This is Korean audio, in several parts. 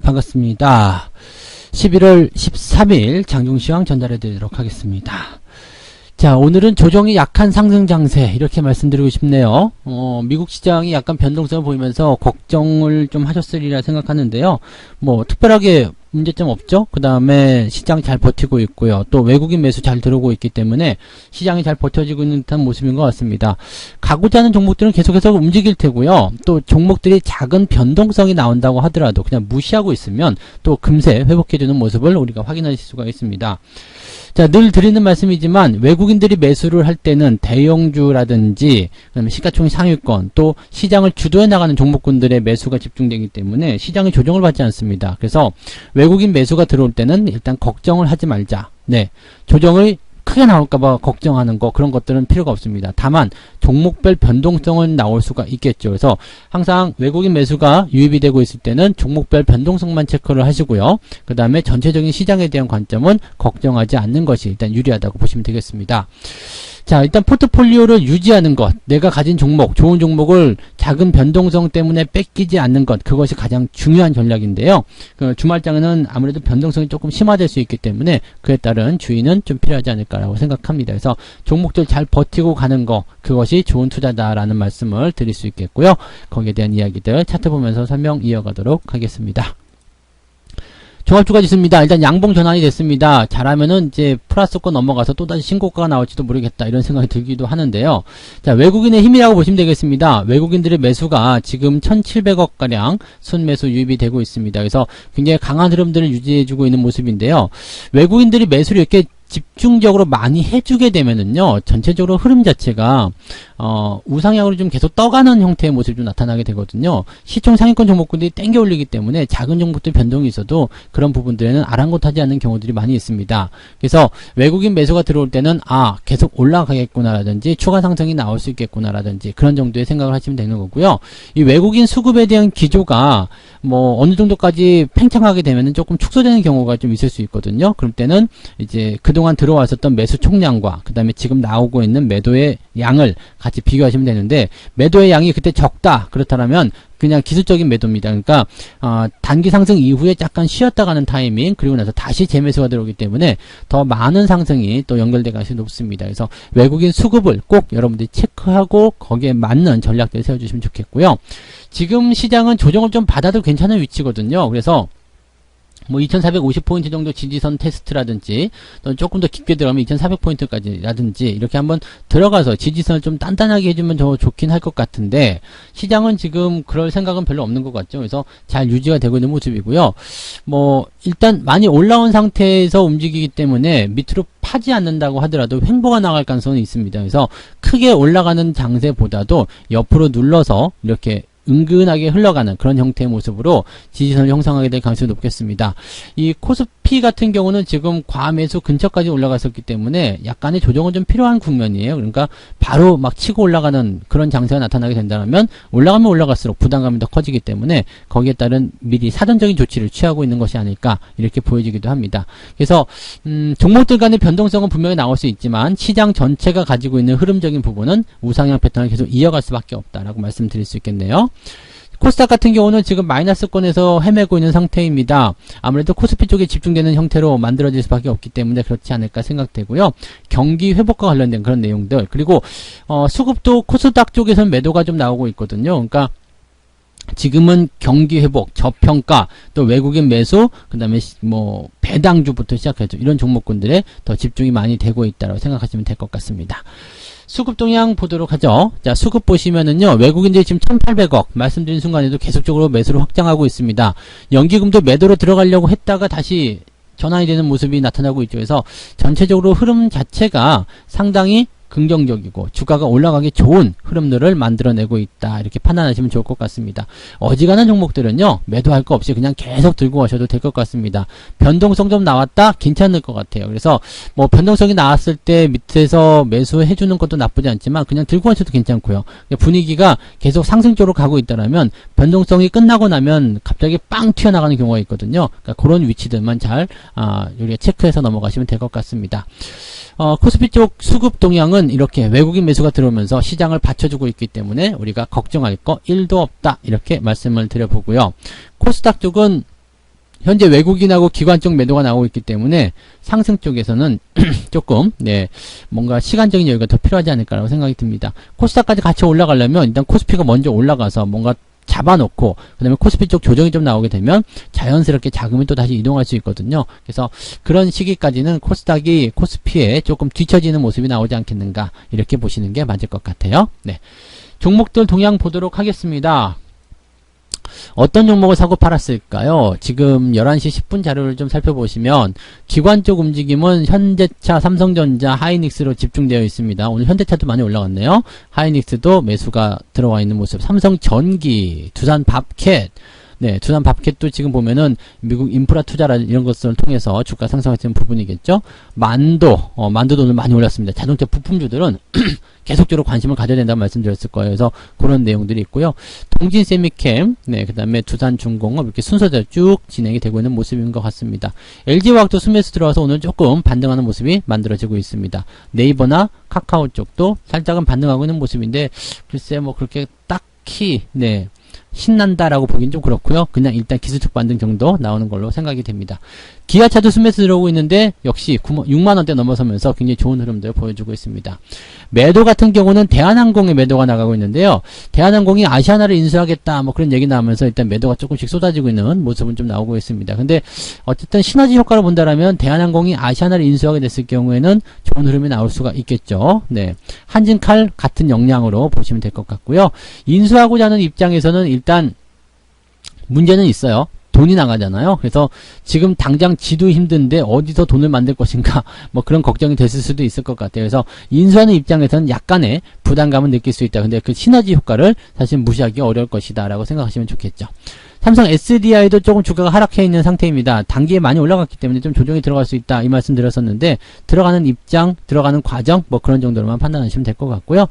반갑습니다. 11월 13일 장중시황 전달해 드리도록 하겠습니다. 자, 오늘은 조정이 약한 상승 장세 이렇게 말씀드리고 싶네요. 미국 시장이 약간 변동성을 보이면서 걱정을 좀 하셨으리라 생각하는데요. 뭐 특별하게 문제점 없죠. 그 다음에 시장이 잘 버티고 있고요. 또 외국인 매수 잘 들어오고 있기 때문에 시장이 잘 버텨지고 있는 듯한 모습인 것 같습니다. 가고자 하는 종목들은 계속해서 움직일 테고요. 또 종목들이 작은 변동성이 나온다고 하더라도 그냥 무시하고 있으면 또 금세 회복해주는 모습을 우리가 확인하실 수가 있습니다. 자, 늘 드리는 말씀이지만 외국인들이 매수를 할 때는 대형주라든지 그다음에 시가총액 상위권 또 시장을 주도해 나가는 종목군들의 매수가 집중되기 때문에 시장이 조정을 받지 않습니다. 그래서 외국인 매수가 들어올 때는 일단 걱정을 하지 말자. 네, 조정을 크게 나올까봐 걱정하는 거 그런 것들은 필요가 없습니다. 다만 종목별 변동성은 나올 수가 있겠죠. 그래서 항상 외국인 매수가 유입이 되고 있을 때는 종목별 변동성만 체크를 하시고요. 그 다음에 전체적인 시장에 대한 관점은 걱정하지 않는 것이 일단 유리하다고 보시면 되겠습니다. 자, 일단 포트폴리오를 유지하는 것, 내가 가진 종목, 좋은 종목을 작은 변동성 때문에 뺏기지 않는 것, 그것이 가장 중요한 전략인데요. 그 주말장에는 아무래도 변동성이 조금 심화될 수 있기 때문에 그에 따른 주의는 좀 필요하지 않을까라고 생각합니다. 그래서 종목들 잘 버티고 가는 거, 그것이 좋은 투자다라는 말씀을 드릴 수 있겠고요. 거기에 대한 이야기들 차트 보면서 설명 이어가도록 하겠습니다. 종합주가 지수입니다. 일단 양봉 전환이 됐습니다. 잘하면은 이제 플러스권 넘어가서 또다시 신고가가 나올지도 모르겠다 이런 생각이 들기도 하는데요. 자, 외국인의 힘이라고 보시면 되겠습니다. 외국인들의 매수가 지금 1700억가량 순매수 유입이 되고 있습니다. 그래서 굉장히 강한 흐름들을 유지해주고 있는 모습인데요. 외국인들이 매수를 이렇게 집중적으로 많이 해주게 되면은요, 전체적으로 흐름 자체가 우상향으로 좀 계속 떠가는 형태의 모습이 좀 나타나게 되거든요. 시총 상위권 종목군들이 땡겨 올리기 때문에 작은 종목들 변동이 있어도 그런 부분들에는 아랑곳하지 않는 경우들이 많이 있습니다. 그래서 외국인 매수가 들어올 때는 계속 올라가겠구나라든지 추가 상승이 나올 수 있겠구나라든지 그런 정도의 생각을 하시면 되는 거고요. 이 외국인 수급에 대한 기조가 뭐 어느 정도까지 팽창하게 되면은 조금 축소되는 경우가 좀 있을 수 있거든요. 그럴 때는 이제 그동안 들어왔었던 매수 총량과 그 다음에 지금 나오고 있는 매도의 양을 같이 비교하시면 되는데, 매도의 양이 그때 적다 그렇다면 그냥 기술적인 매도입니다. 그러니까 단기 상승 이후에 약간 쉬었다 가는 타이밍, 그리고 나서 다시 재매수가 들어오기 때문에 더 많은 상승이 또 연결될 가능성이 높습니다. 그래서 외국인 수급을 꼭 여러분들이 체크하고 거기에 맞는 전략들을 세워주시면 좋겠고요. 지금 시장은 조정을 좀 받아도 괜찮은 위치거든요. 그래서 뭐 2450포인트 정도 지지선 테스트라든지 또 조금 더 깊게 들어가면 2400포인트까지라든지 이렇게 한번 들어가서 지지선을 좀 단단하게 해주면 더 좋긴 할 것 같은데, 시장은 지금 그럴 생각은 별로 없는 것 같죠. 그래서 잘 유지가 되고 있는 모습이고요. 뭐 일단 많이 올라온 상태에서 움직이기 때문에 밑으로 파지 않는다고 하더라도 횡보가 나갈 가능성은 있습니다. 그래서 크게 올라가는 장세보다도 옆으로 눌러서 이렇게 은근하게 흘러가는 그런 형태의 모습으로 지지선을 형성하게 될 가능성이 높겠습니다. 이 코스피 같은 경우는 지금 과매수 근처까지 올라갔었기 때문에 약간의 조정은 좀 필요한 국면이에요. 그러니까 바로 막 치고 올라가는 그런 장세가 나타나게 된다면 올라가면 올라갈수록 부담감이 더 커지기 때문에 거기에 따른 미리 사전적인 조치를 취하고 있는 것이 아닐까 이렇게 보여지기도 합니다. 그래서 종목들 간의 변동성은 분명히 나올 수 있지만 시장 전체가 가지고 있는 흐름적인 부분은 우상향 패턴을 계속 이어갈 수밖에 없다라고 말씀드릴 수 있겠네요. 코스닥 같은 경우는 지금 마이너스권에서 헤매고 있는 상태입니다. 아무래도 코스피 쪽에 집중되는 형태로 만들어질 수밖에 없기 때문에 그렇지 않을까 생각되고요. 경기 회복과 관련된 그런 내용들, 그리고 수급도 코스닥 쪽에서는 매도가 좀 나오고 있거든요. 그러니까 지금은 경기 회복, 저평가, 또 외국인 매수, 그 다음에 뭐 배당주부터 시작해서 이런 종목군들에 더 집중이 많이 되고 있다고 생각하시면 될 것 같습니다. 수급 동향 보도록 하죠. 자, 수급 보시면은요, 외국인들이 지금 1800억 말씀드린 순간에도 계속적으로 매수를 확장하고 있습니다. 연기금도 매도로 들어가려고 했다가 다시 전환이 되는 모습이 나타나고 있죠. 그래서 전체적으로 흐름 자체가 상당히 긍정적이고 주가가 올라가기 좋은 흐름들을 만들어내고 있다, 이렇게 판단하시면 좋을 것 같습니다. 어지간한 종목들은요, 매도할 거 없이 그냥 계속 들고 가셔도 될 것 같습니다. 변동성 좀 나왔다? 괜찮을 것 같아요. 그래서 뭐 변동성이 나왔을 때 밑에서 매수해 주는 것도 나쁘지 않지만 그냥 들고 가셔도 괜찮고요. 분위기가 계속 상승 쪽으로 가고 있다면 변동성이 끝나고 나면 갑자기 빵 튀어나가는 경우가 있거든요. 그러니까 그런 위치들만 잘 우리가 체크해서 넘어가시면 될 것 같습니다. 코스피 쪽 수급 동향은 이렇게 외국인 매수가 들어오면서 시장을 받쳐주고 있기 때문에 우리가 걱정할 거 1도 없다, 이렇게 말씀을 드려보고요. 코스닥 쪽은 현재 외국인하고 기관 쪽 매도가 나오고 있기 때문에 상승 쪽에서는 조금 뭔가 시간적인 여유가 더 필요하지 않을까라고 생각이 듭니다. 코스닥까지 같이 올라가려면 일단 코스피가 먼저 올라가서 뭔가 잡아놓고 그 다음에 코스피 쪽 조정이 좀 나오게 되면 자연스럽게 자금이 또 다시 이동할 수 있거든요. 그래서 그런 시기까지는 코스닥이 코스피에 조금 뒤처지는 모습이 나오지 않겠는가 이렇게 보시는 게 맞을 것 같아요. 종목들 동향 보도록 하겠습니다. 어떤 종목을 사고 팔았을까요? 지금 11시 10분 자료를 좀 살펴보시면 기관 쪽 움직임은 현대차, 삼성전자, 하이닉스로 집중되어 있습니다. 오늘 현대차도 많이 올라갔네요. 하이닉스도 매수가 들어와 있는 모습. 삼성전기, 두산밥켓, 두산밥켓도 지금 보면은 미국 인프라 투자라 이런 것을 통해서 주가 상승하는 부분이겠죠. 만도도 오늘 많이 올랐습니다. 자동차 부품주들은 계속적으로 관심을 가져야 된다고 말씀드렸을 거예요. 그래서 그런 내용들이 있고요. 동진세미캠, 그 다음에 두산중공업 이렇게 순서대로 쭉 진행이 되고 있는 모습인 것 같습니다. LG화학도 순매수 들어와서 오늘 조금 반등하는 모습이 만들어지고 있습니다. 네이버나 카카오 쪽도 살짝은 반등하고 있는 모습인데 글쎄 뭐 그렇게 딱히 신난다라고 보긴 좀 그렇고요. 그냥 일단 기술적 반등 정도 나오는 걸로 생각이 됩니다. 기아차도 순매수 들어오고 있는데 역시 6만원대 넘어서면서 굉장히 좋은 흐름들을 보여주고 있습니다. 매도 같은 경우는 대한항공의 매도가 나가고 있는데요. 대한항공이 아시아나를 인수하겠다 뭐 그런 얘기 나오면서 일단 매도가 조금씩 쏟아지고 있는 모습은 좀 나오고 있습니다. 근데 어쨌든 시너지 효과를 본다라면 대한항공이 아시아나를 인수하게 됐을 경우에는 좋은 흐름이 나올 수가 있겠죠. 한진칼 같은 역량으로 보시면 될 것 같고요. 인수하고자 하는 입장에서는 일단 문제는 있어요. 돈이 나가잖아요. 그래서 지금 당장 지도 힘든데 어디서 돈을 만들 것인가 뭐 그런 걱정이 됐을 수도 있을 것 같아요. 그래서 인수하는 입장에서는 약간의 부담감을 느낄 수 있다. 근데 그 시너지 효과를 사실 무시하기 어려울 것이다 라고 생각하시면 좋겠죠. 삼성 SDI도 조금 주가가 하락해 있는 상태입니다. 단기에 많이 올라갔기 때문에 좀 조정이 들어갈 수 있다 이 말씀 드렸었는데 들어가는 입장, 들어가는 과정 뭐 그런 정도로만 판단하시면 될 것 같고요.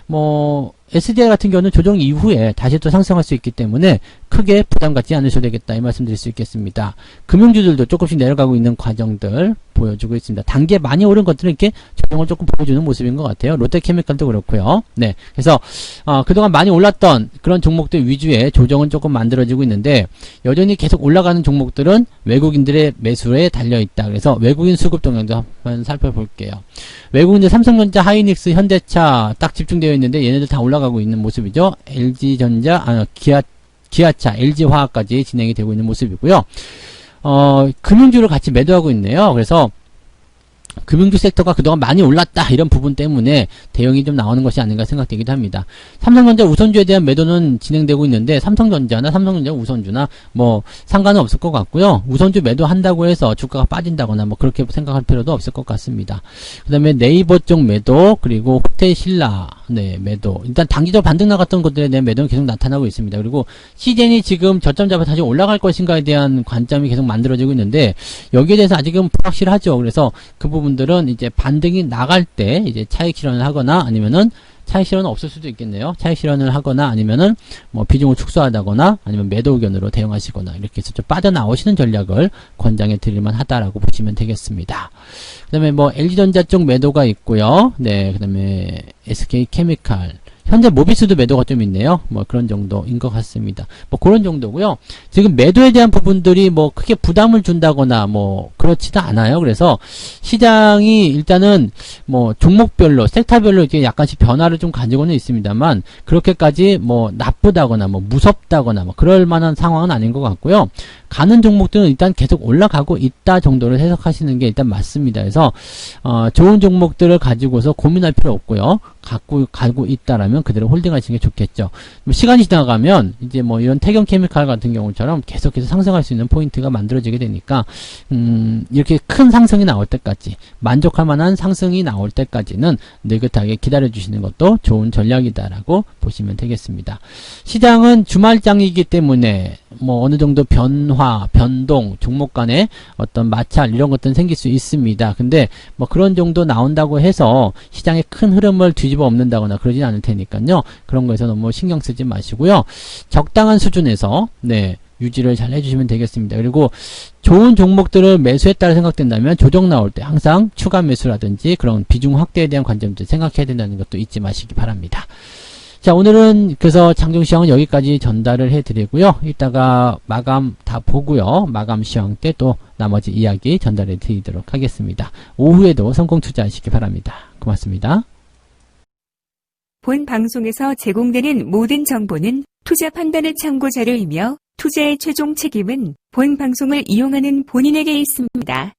뭐 SDI 같은 경우는 조정 이후에 다시 또 상승할 수 있기 때문에 크게 부담 갖지 않으셔도 되겠다 이 말씀 드릴 수 있겠습니다. 금융주들도 조금씩 내려가고 있는 과정들 보여주고 있습니다. 단기에 많이 오른 것들은 이렇게 조정을 조금 보여주는 모습인 것 같아요. 롯데케미칼도 그렇고요. 그래서 그동안 많이 올랐던 그런 종목들 위주의 조정은 조금 만들어지고 있는데 여전히 계속 올라가는 종목들은 외국인들의 매수에 달려있다. 그래서 외국인 수급 동향도 한번 살펴볼게요. 외국인들 삼성전자, 하이닉스, 현대차 딱 집중되어 있는데 얘네들 다 올라가고 있는 모습이죠. LG전자, 기아차, LG화학까지 진행이 되고 있는 모습이고요. 금융주를 같이 매도하고 있네요. 그래서 금융주 섹터가 그동안 많이 올랐다 이런 부분 때문에 대응이 좀 나오는 것이 아닌가 생각되기도 합니다. 삼성전자 우선주에 대한 매도는 진행되고 있는데 삼성전자 우선주나 뭐 상관은 없을 것 같고요. 우선주 매도한다고 해서 주가가 빠진다거나 뭐 그렇게 생각할 필요도 없을 것 같습니다. 그 다음에 네이버 쪽 매도 그리고 호텔신라 매도 일단 단기적으로 반등 나갔던 것들에 대한 매도는 계속 나타나고 있습니다. 그리고 시젠이 지금 저점 잡아 다시 올라갈 것인가에 대한 관점이 계속 만들어지고 있는데 여기에 대해서 아직은 불확실하죠. 그래서 그 부분들은 이제 반등이 나갈 때 이제 차익 실현을 하거나 아니면은 차익 실현은 없을 수도 있겠네요. 차익 실현을 하거나 아니면은 뭐 비중을 축소하다거나 아니면 매도 의견으로 대응하시거나 이렇게 해서 좀 빠져나오시는 전략을 권장해 드릴만 하다라고 보시면 되겠습니다. 그 다음에 뭐 LG전자 쪽 매도가 있고요. 그 다음에 SK케미칼 현재 모비스도 매도가 좀 있네요. 뭐 그런 정도인 것 같습니다. 뭐 그런 정도고요. 지금 매도에 대한 부분들이 뭐 크게 부담을 준다거나 뭐 그렇지도 않아요. 그래서 시장이 일단은 뭐 종목별로 섹터별로 이렇게 약간씩 변화를 좀 가지고는 있습니다만 그렇게까지 뭐 나쁘다거나 뭐 무섭다거나 뭐 그럴 만한 상황은 아닌 것 같고요. 가는 종목들은 일단 계속 올라가고 있다 정도를 해석하시는 게 일단 맞습니다. 그래서 좋은 종목들을 가지고서 고민할 필요 없고요. 가고 있다라면 그대로 홀딩하시는 게 좋겠죠. 시간이 지나가면 이제 뭐 이런 태경케미칼 같은 경우처럼 계속해서 상승할 수 있는 포인트가 만들어지게 되니까 이렇게 큰 상승이 나올 때까지 만족할 만한 상승이 나올 때까지는 느긋하게 기다려 주시는 것도 좋은 전략이다라고 보시면 되겠습니다. 시장은 주말장이기 때문에 뭐 어느 정도 변화, 변동, 종목 간의 어떤 마찰 이런 것들은 생길 수 있습니다. 근데 뭐 그런 정도 나온다고 해서 시장의 큰 흐름을 뒤집어 엎는다거나 그러진 않을 테니까요. 그런 거에서 너무 신경 쓰지 마시고요. 적당한 수준에서 유지를 잘 해주시면 되겠습니다. 그리고 좋은 종목들을 매수했다고 생각된다면 조정 나올 때 항상 추가 매수라든지 그런 비중 확대에 대한 관점들 생각해야 된다는 것도 잊지 마시기 바랍니다. 자, 오늘은 그래서 장종시황은 여기까지 전달을 해드리고요. 이따가 마감 다 보고요. 마감 시황 때 또 나머지 이야기 전달해 드리도록 하겠습니다. 오후에도 성공 투자하시기 바랍니다. 고맙습니다. 본 방송에서 제공되는 모든 정보는 투자 판단의 참고 자료이며 투자의 최종 책임은 본 방송을 이용하는 본인에게 있습니다.